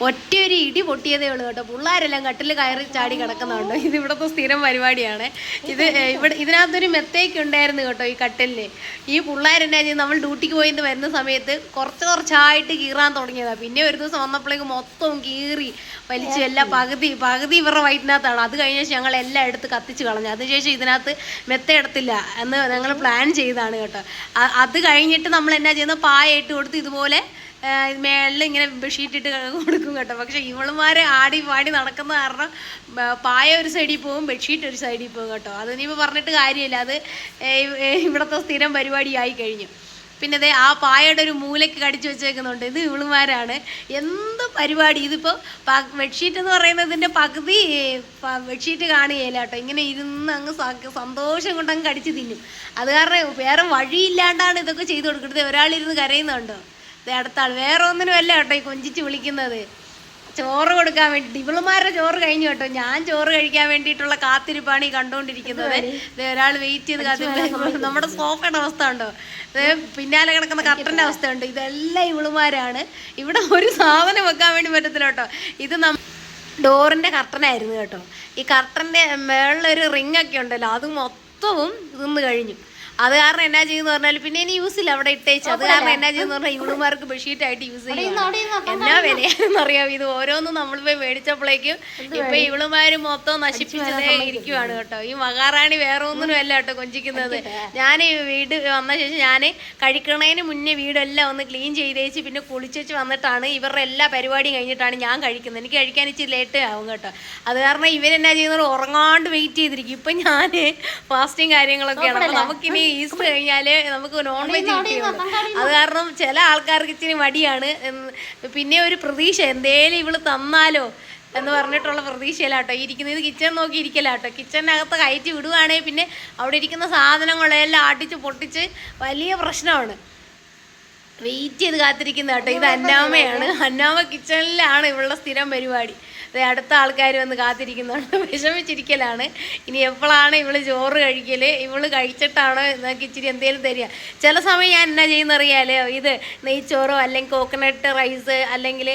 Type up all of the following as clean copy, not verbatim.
ഒറ്റയൊരു ഇടി പൊട്ടിയതേ ഉള്ളൂ കേട്ടോ. പിള്ളേരെല്ലാം കട്ടിൽ കയറി ചാടി കിടക്കുന്നുണ്ട്. ഇത് ഇവിടുത്തെ സ്ഥിരം പരിപാടിയാണ്. ഇതിനകത്തൊരു മെത്തേക്ക് ഉണ്ടായിരുന്നു കേട്ടോ ഈ കട്ടിലിന്. ഈ പിള്ളേരെന്നാ ചെയ്ത് നമ്മൾ ഡ്യൂട്ടിക്ക് പോയിട്ട് വരുന്ന സമയത്ത് കുറച്ചായിട്ട് കീറാൻ തുടങ്ങിയതാണ്. പിന്നെ ഒരു ദിവസം വന്നപ്പോഴേക്കും മൊത്തം കീറി വലിച്ചു എല്ലാം പകുതി ഇവരുടെ വയറ്റിനകത്താണ്. അത് കഴിഞ്ഞ ശേഷം ഞങ്ങൾ എല്ലാം എടുത്ത് കത്തിച്ച് കളഞ്ഞു. അതിനുശേഷം ഇതിനകത്ത് മെത്ത എടുത്തില്ല എന്ന് ഞങ്ങൾ പ്ലാൻ ചെയ്താണ് കേട്ടോ. അത് കഴിഞ്ഞിട്ട് നമ്മൾ എന്നാ ചെയ്യുന്നത്, പായ ഇട്ട് കൊടുത്ത് ഇതുപോലെ മേളിൽ ഇങ്ങനെ ബെഡ്ഷീറ്റ് ഇട്ട് കൊടുക്കും കേട്ടോ. പക്ഷെ ഇവളുമാരെ ആടി പാടി നടക്കുന്ന കാരണം പായ ഒരു സൈഡിൽ പോകും, ബെഡ്ഷീറ്റ് ഒരു സൈഡിൽ പോകും കേട്ടോ. അത് ഇനിയിപ്പോൾ പറഞ്ഞിട്ട് കാര്യമില്ല, അത് ഇവിടുത്തെ സ്ഥിരം പരിപാടിയായി കഴിഞ്ഞു. പിന്നെ അതെ ആ പായയുടെ ഒരു മൂലയ്ക്ക് കടിച്ചു വെച്ചേക്കുന്നുണ്ട്. ഇത് ഇവളുമാരാണ്. എന്ത് പരിപാടി ഇതിപ്പോൾ ബെഡ്ഷീറ്റ് എന്ന് പറയുന്നതിൻ്റെ പകുതി ബെഡ്ഷീറ്റ് കാണുകയില്ല കേട്ടോ. ഇങ്ങനെ ഇരുന്ന് അങ്ങ് സന്തോഷം കൊണ്ട് അങ്ങ് കടിച്ച് തിന്നും. അത് കാരണം വേറെ വഴിയില്ലാണ്ടാണ് ഇതൊക്കെ ചെയ്തു കൊടുക്കുന്നത്. ഒരാളിരുന്ന് കരയുന്നുണ്ടോ? അടുത്ത ആൾ വേറെ ഒന്നിനും അല്ല കേട്ടോ ഈ കൊഞ്ചിച്ച് വിളിക്കുന്നത്. ചോറ് കൊടുക്കാൻ വേണ്ടിയിട്ട് ഇവളുമാരുടെ ചോറ് കഴിഞ്ഞു കേട്ടോ. ഞാൻ ചോറ് കഴിക്കാൻ വേണ്ടിയിട്ടുള്ള കാത്തിരിപ്പാണ് ഈ കണ്ടുകൊണ്ടിരിക്കുന്നത്. ഒരാൾ വെയിറ്റ് ചെയ്ത് കാത്തിരിപ്പ്. നമ്മുടെ സോഫയുടെ അവസ്ഥ ഉണ്ടോ, പിന്നാലെ കിടക്കുന്ന കർട്ടൻ്റെ അവസ്ഥ ഉണ്ട്. ഇതെല്ലാം ഇവളുമാരാണ്. ഇവിടെ ഒരു സാധനം വെക്കാൻ വേണ്ടി പറ്റത്തില്ല കേട്ടോ. ഇത് ഡോറിൻ്റെ കർട്ടനായിരുന്നു കേട്ടോ. ഈ കർട്ടൻ്റെ മേളിലൊരു റിങ് ഒക്കെ ഉണ്ടല്ലോ, അത് മൊത്തവും തിന്ന് കഴിഞ്ഞു. അത് കാരണം എന്നാ ചെയ്യുന്ന പറഞ്ഞാൽ പിന്നെ ഇനി യൂസ് ഇല്ല, അവിടെ ഇട്ടേച്ച്. അത് കാരണം എന്നാ ചെയ്യുന്ന പറഞ്ഞാൽ ഇവളുമാർക്ക് ബെഡ്ഷീറ്റ് ആയിട്ട് യൂസ് ചെയ്യും. എന്നാ വിലയാണെന്നറിയാം. ഇത് ഓരോന്നും നമ്മളിപ്പോ മേടിച്ചപ്പോഴേക്കും ഇപ്പൊ ഇവളുമാര് മൊത്തം നശിപ്പിച്ചതേ ഇരിക്കുവാണ് കേട്ടോ. ഈ മഹാറാണി വേറെ ഒന്നിനും അല്ല കേട്ടോ കൊഞ്ചിക്കുന്നത്. ഞാൻ വീട് വന്ന ശേഷം ഞാൻ കഴിക്കണതിന് മുന്നേ വീടെല്ലാം ഒന്ന് ക്ലീൻ ചെയ്തേച്ച് പിന്നെ കുളിച്ചേച്ച് വന്നിട്ടാണ് ഇവരുടെ എല്ലാ പരിപാടിയും കഴിഞ്ഞിട്ടാണ് ഞാൻ കഴിക്കുന്നത്. എനിക്ക് കഴിക്കാൻ ഇച്ചിരി ലേറ്റ് ആവും കേട്ടോ. അത് കാരണം ഇവരെന്നാ ചെയ്യുന്നത്, ഉറങ്ങാണ്ട് വെയിറ്റ് ചെയ്തിരിക്കും. ഇപ്പം ഞാൻ ഫാസ്റ്റിങ് കാര്യങ്ങളൊക്കെയാണ്. അപ്പോൾ നമുക്കിനി ഈസ്റ്റർ കഴിഞ്ഞാല് നമുക്ക് നോൺ വെജ് കിട്ടിയുള്ളൂ. അത് കാരണം ചില ആൾക്കാർക്ക് ഇച്ചിരി മടിയാണ്. പിന്നെ ഒരു പ്രതീക്ഷ എന്തേലും ഇവള് തന്നാലോ എന്ന് പറഞ്ഞിട്ടുള്ള പ്രതീക്ഷയിലാട്ടോ ഇരിക്കുന്നത്. ഇത് കിച്ചൺ നോക്കി ഇരിക്കലാട്ടോ. കിച്ചണിനകത്ത് കയറ്റി വിടുവാണെങ്കിൽ പിന്നെ അവിടെ ഇരിക്കുന്ന സാധനങ്ങളെല്ലാം ആട്ടിച്ച് പൊട്ടിച്ച് വലിയ പ്രശ്നമാണ്. വെയിറ്റ് ചെയ്ത് കാത്തിരിക്കുന്ന കേട്ടോ. ഇത് അന്നാമയാണ്. അന്നാമ കിച്ചണിലാണ് ഇവളുടെ സ്ഥിരം പരിപാടി. അടുത്ത ആൾക്കാർ വന്ന് കാത്തിരിക്കുന്നുണ്ട്. വിഷമിച്ചിരിക്കലാണ്. ഇനി എപ്പോഴാണ് ഇവള് ചോറ് കഴിക്കല്, ഇവള് കഴിച്ചിട്ടാണോ എന്നൊക്കെ ഇച്ചിരി എന്തേലും തരിക. ചില സമയം ഞാൻ എന്നാ ചെയ്യുന്നറിയാലോ, ഇത് നെയ്ച്ചോറോ അല്ലെങ്കിൽ കോക്കനട്ട് റൈസ് അല്ലെങ്കിൽ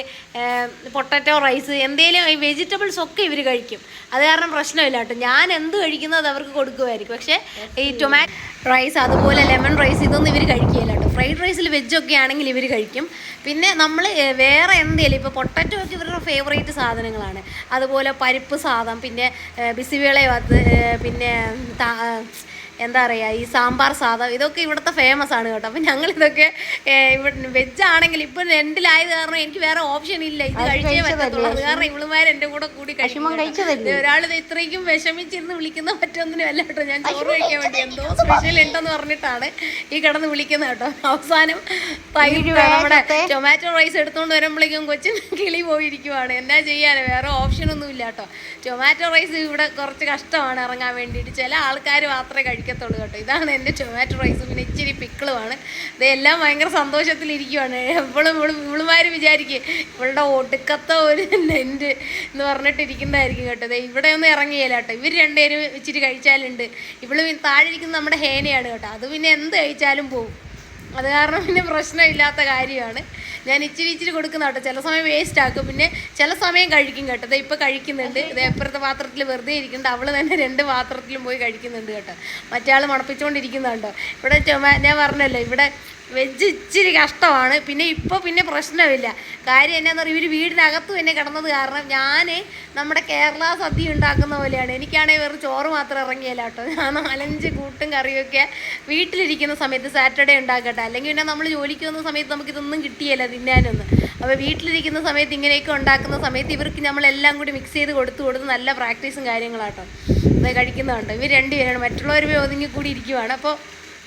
പൊട്ടറ്റോ റൈസ് എന്തേലും ഈ വെജിറ്റബിൾസ് ഒക്കെ ഇവർ കഴിക്കും. അത് കാരണം പ്രശ്നമില്ല കേട്ടോ. ഞാൻ എന്ത് കഴിക്കുന്നത് അവർക്ക് കൊടുക്കുമായിരിക്കും. പക്ഷേ ഈ ടൊമാറ്റോ റൈസ് അതുപോലെ ലെമൺ റൈസ് ഇതൊന്നും ഇവർ കഴിക്കുകയില്ല കേട്ടോ. ഫ്രൈഡ് റൈസിൽ വെജൊക്കെ ആണെങ്കിൽ ഇവർ കഴിക്കും. പിന്നെ നമ്മൾ വേറെ എന്തെങ്കിലും ഇപ്പോൾ പൊട്ടറ്റോ ഒക്കെ ഇവരുടെ ഫേവറേറ്റ് സാധനങ്ങളാണ്. അതുപോലെ പരിപ്പ് സാദം, പിന്നെ ബിസിവേളയത്ത്, പിന്നെ എന്താ പറയുക ഈ സാമ്പാർ സാദം, ഇതൊക്കെ ഇവിടുത്തെ ഫേമസ് ആണ് കേട്ടോ. അപ്പം ഞങ്ങളിതൊക്കെ ഇവിടെ വെജ് ആണെങ്കിൽ ഇപ്പം രണ്ടിലായത് കാരണം എനിക്ക് വേറെ ഓപ്ഷൻ ഇല്ല, ഇത് കഴിച്ചേ പറ്റത്തുള്ളൂ. അത് കാരണം ഇവളുമാർ എൻ്റെ കൂടി കഴിക്കും. ഒരാളിത് ഇത്രയ്ക്കും വിഷമിച്ചിരുന്ന് വിളിക്കുന്ന പറ്റൊന്നിനും അല്ല കേട്ടോ. ഞാൻ ചോറ് കഴിക്കാൻ വേണ്ടി എന്തോ സ്പെഷ്യൽ ഉണ്ടെന്ന് പറഞ്ഞിട്ടാണ് ഈ കിടന്ന് വിളിക്കുന്നത് കേട്ടോ. അവസാനം നമ്മുടെ ടൊമാറ്റോ റൈസ് എടുത്തുകൊണ്ട് വരുമ്പോഴേക്കും കൊച്ചിന് കിളി പോയിരിക്കുവാണ്. എന്നാ ചെയ്യാൻ, വേറെ ഓപ്ഷനൊന്നും ഇല്ല കേട്ടോ. ടൊമാറ്റോ റൈസ് ഇവിടെ കുറച്ച് കഷ്ടമാണ് ഇറങ്ങാൻ വേണ്ടിയിട്ട്. ചില ആൾക്കാർ മാത്രമേ കഴിക്കത്തുള്ളൂ കേട്ടോ. ഇതാണ് എൻ്റെ ടൊമാറ്റോ റൈസ്. പിന്നെ ഇച്ചിരി പിക്കിളുമാണ്. ഇതെല്ലാം ഭയങ്കര സന്തോഷത്തിലിരിക്കുവാണ്. എപ്പോഴും ഇവളുമാർ വിചാരിക്കും ഇവളുടെ ഒടുക്കത്തെ ഒരു നെൻറ്റ് എന്ന് പറഞ്ഞിട്ടിരിക്കുന്നതായിരിക്കും കേട്ടോ. ഇവിടെ ഒന്നും ഇറങ്ങിയില്ല കേട്ടോ. ഇവർ രണ്ടുപേരും ഇച്ചിരി കഴിച്ചാലുണ്ട്. ഇവള് താഴെ ഇരിക്കുന്ന നമ്മുടെ ഹേനയാണ് കേട്ടോ. അത് പിന്നെ എന്ത് കഴിച്ചാലും പോകും. അത് കാരണം പിന്നെ പ്രശ്നമില്ലാത്ത കാര്യമാണ്. ഞാൻ ഇച്ചിരി കൊടുക്കുന്ന കേട്ടോ. ചില സമയം വേസ്റ്റ് ആക്കും, പിന്നെ ചില സമയം കഴിക്കും കേട്ടോ. ഇത് ഇപ്പോൾ കഴിക്കുന്നുണ്ട്. ഇത് എപ്പുറത്തെ പാത്രത്തിൽ വെറുതെ ഇരിക്കുന്നുണ്ട്. അവൾ തന്നെ 2 പാത്രത്തിലും പോയി കഴിക്കുന്നുണ്ട് കേട്ടോ. മറ്റേ മണപ്പിച്ചുകൊണ്ടിരിക്കുന്നുണ്ടോ. ഇവിടെ ഞാൻ പറഞ്ഞല്ലോ ഇവിടെ വെജ് ഇച്ചിരി കഷ്ടമാണ്. പിന്നെ പ്രശ്നമില്ല. കാര്യം എന്നാന്ന് പറയുക, ഇവർ വീടിനകത്ത് തന്നെ കിടന്നത് കാരണം ഞാൻ നമ്മുടെ കേരള സദ്യ ഉണ്ടാക്കുന്ന പോലെയാണ്. എനിക്കാണെങ്കിൽ വെറും ചോറ് മാത്രം ഇറങ്ങിയല്ല കേട്ടോ. ഞാൻ 4-5 കൂട്ടും കറിയൊക്കെ വീട്ടിലിരിക്കുന്ന സമയത്ത് സാറ്റർഡേ ഉണ്ടാക്കട്ടെ. അല്ലെങ്കിൽ പിന്നെ നമ്മൾ ജോലിക്ക് വന്ന സമയത്ത് നമുക്കിതൊന്നും കിട്ടിയല്ല തിന്നാനൊന്നും. അപ്പോൾ വീട്ടിലിരിക്കുന്ന സമയത്ത് ഇങ്ങനെയൊക്കെ ഉണ്ടാക്കുന്ന സമയത്ത് ഇവർക്ക് നമ്മളെല്ലാം കൂടി മിക്സ് ചെയ്ത് കൊടുത്ത് നല്ല പ്രാക്ടീസും കാര്യങ്ങളാട്ടോ. ഇത് കഴിക്കുന്നതുണ്ട്. ഇവർ രണ്ടുപേരാണ്. മറ്റുള്ളവർ ഒതുങ്ങി കൂടി ഇരിക്കുവാണ്. അപ്പോൾ